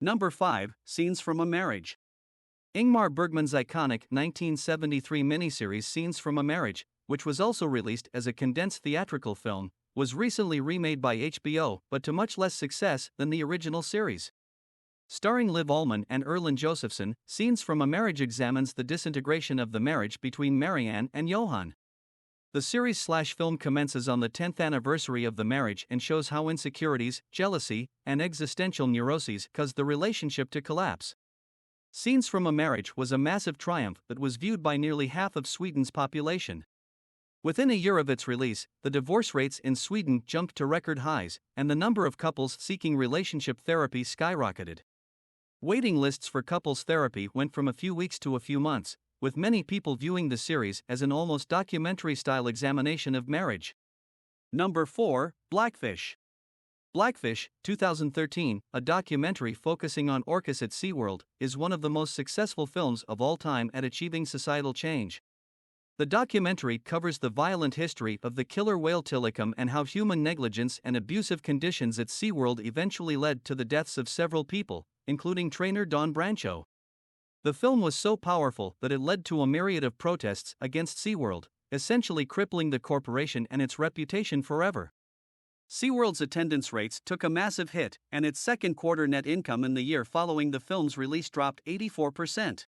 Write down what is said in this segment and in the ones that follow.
Number 5. Scenes from a Marriage. Ingmar Bergman's iconic 1973 miniseries Scenes from a Marriage, which was also released as a condensed theatrical film, was recently remade by HBO, but to much less success than the original series. Starring Liv Ullmann and Erland Josephson, Scenes from a Marriage examines the disintegration of the marriage between Marianne and Johan. The series/film commences on the 10th anniversary of the marriage and shows how insecurities, jealousy, and existential neuroses caused the relationship to collapse. Scenes from a Marriage was a massive triumph that was viewed by nearly half of Sweden's population. Within a year of its release, the divorce rates in Sweden jumped to record highs, and the number of couples seeking relationship therapy skyrocketed. Waiting lists for couples therapy went from a few weeks to a few months, with many people viewing the series as an almost documentary-style examination of marriage. Number 4. Blackfish. Blackfish, 2013, a documentary focusing on orcas at SeaWorld, is one of the most successful films of all time at achieving societal change. The documentary covers the violent history of the killer whale Tilikum and how human negligence and abusive conditions at SeaWorld eventually led to the deaths of several people, including trainer Don Brancho. The film was so powerful that it led to a myriad of protests against SeaWorld, essentially crippling the corporation and its reputation forever. SeaWorld's attendance rates took a massive hit, and its second quarter net income in the year following the film's release dropped 84%.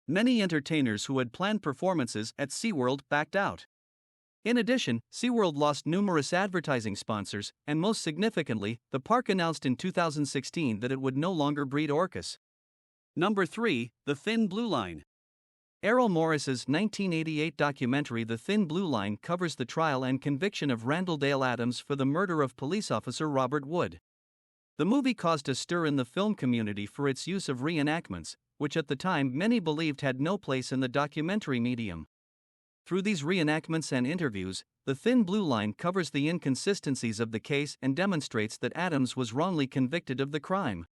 Many entertainers who had planned performances at SeaWorld backed out. In addition, SeaWorld lost numerous advertising sponsors, and most significantly, the park announced in 2016 that it would no longer breed orcas. Number 3. The Thin Blue Line. Errol Morris's 1988 documentary The Thin Blue Line covers the trial and conviction of Randall Dale Adams for the murder of police officer Robert Wood. The movie caused a stir in the film community for its use of reenactments, which at the time many believed had no place in the documentary medium. Through these reenactments and interviews, The Thin Blue Line covers the inconsistencies of the case and demonstrates that Adams was wrongly convicted of the crime.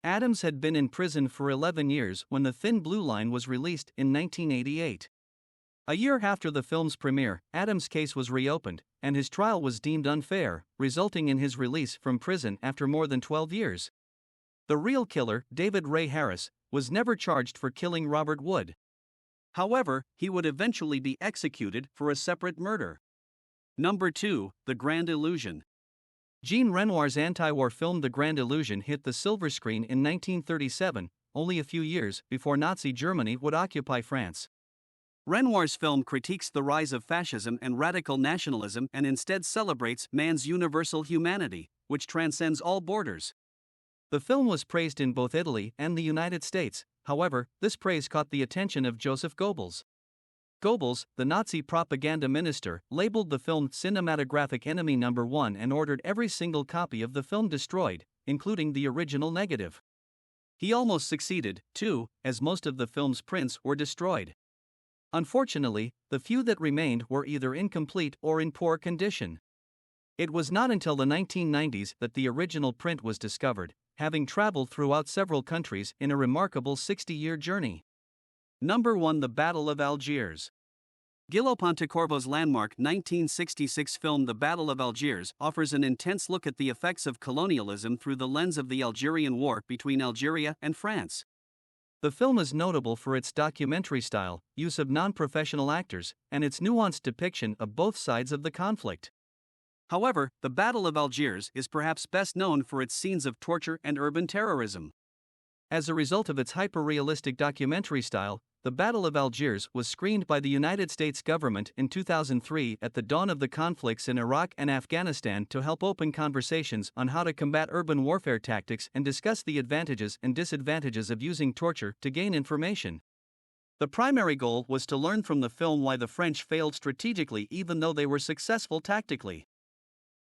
Adams had been in prison for 11 years when The Thin Blue Line was released in 1988. A year after the film's premiere, Adams' case was reopened, and his trial was deemed unfair, resulting in his release from prison after more than 12 years. The real killer, David Ray Harris, was never charged for killing Robert Wood. However, he would eventually be executed for a separate murder. Number 2. The Grand Illusion. Jean Renoir's anti-war film The Grand Illusion hit the silver screen in 1937, only a few years before Nazi Germany would occupy France. Renoir's film critiques the rise of fascism and radical nationalism and instead celebrates man's universal humanity, which transcends all borders. The film was praised in both Italy and the United States. However, this praise caught the attention of Joseph Goebbels. Goebbels, the Nazi propaganda minister, labeled the film cinematographic enemy number 1 and ordered every single copy of the film destroyed, including the original negative. He almost succeeded, too, as most of the film's prints were destroyed. Unfortunately, the few that remained were either incomplete or in poor condition. It was not until the 1990s that the original print was discovered, having traveled throughout several countries in a remarkable 60-year journey. Number 1. The Battle of Algiers. Gillo Pontecorvo's landmark 1966 film The Battle of Algiers offers an intense look at the effects of colonialism through the lens of the Algerian War between Algeria and France. The film is notable for its documentary style, use of non-professional actors, and its nuanced depiction of both sides of the conflict. However, the Battle of Algiers is perhaps best known for its scenes of torture and urban terrorism. As a result of its hyper-realistic documentary style, The Battle of Algiers was screened by the United States government in 2003 at the dawn of the conflicts in Iraq and Afghanistan to help open conversations on how to combat urban warfare tactics and discuss the advantages and disadvantages of using torture to gain information. The primary goal was to learn from the film why the French failed strategically even though they were successful tactically.